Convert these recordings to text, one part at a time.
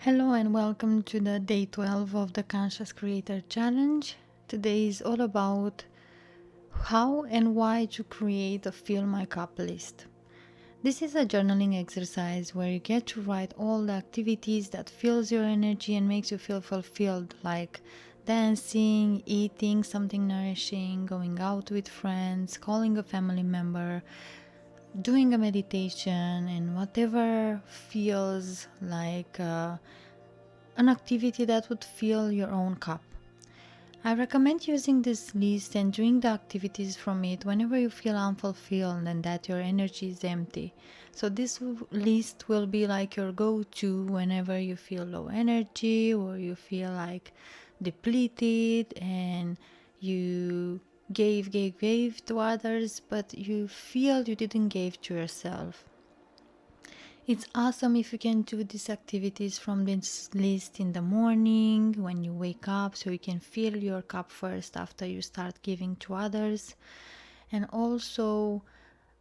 Hello and welcome to the day 12 of the Conscious Creator Challenge. Today is all about how and why to create a Fill My Cup list. This is a journaling exercise where you get to write all the activities that fills your energy and makes you feel fulfilled, like dancing, eating something nourishing, going out with friends, calling a family member, doing a meditation, and whatever feels like an activity that would fill your own cup. I recommend using this list and doing the activities from it whenever you feel unfulfilled and that your energy is empty. So this list will be like your go-to whenever you feel low energy or you feel like depleted and you gave to others, but you feel you didn't give to yourself. It's awesome if you can do these activities from this list in the morning when you wake up, so you can fill your cup first after you start giving to others. And also,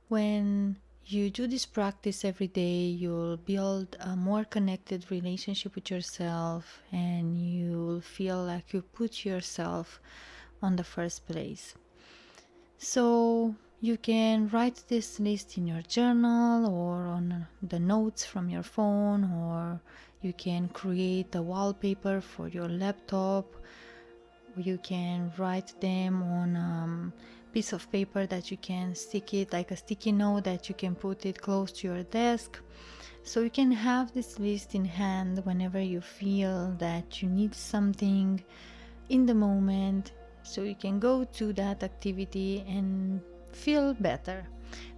when you do this practice every day, you'll build a more connected relationship with yourself and you'll feel like you put yourself on the first place. So you can write this list in your journal or on the notes from your phone, or you can create a wallpaper for your laptop. You can write them on a piece of paper that you can stick it like a sticky note that you can put it close to your desk. So you can have this list in hand whenever you feel that you need something in the moment, so you can go to that activity and feel better.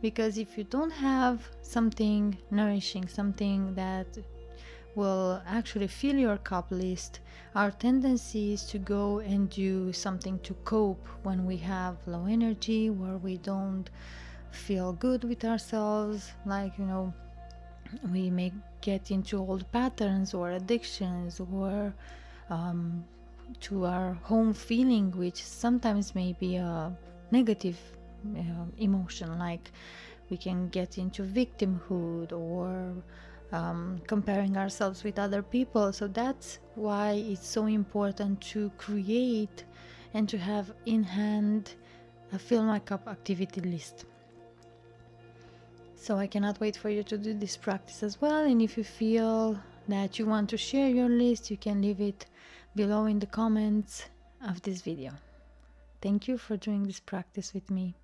Because if you don't have something nourishing, something that will actually fill your cup list, our tendency is to go and do something to cope when we have low energy, where we don't feel good with ourselves, like we may get into old patterns or addictions, or to our home feeling, which sometimes may be a negative emotion, like we can get into victimhood or comparing ourselves with other people. So that's why it's so important to create and to have in hand a Fill My Cup activity list. So I cannot wait for you to do this practice as well. And if you feel that you want to share your list, you can leave it below in the comments of this video. Thank you for doing this practice with me.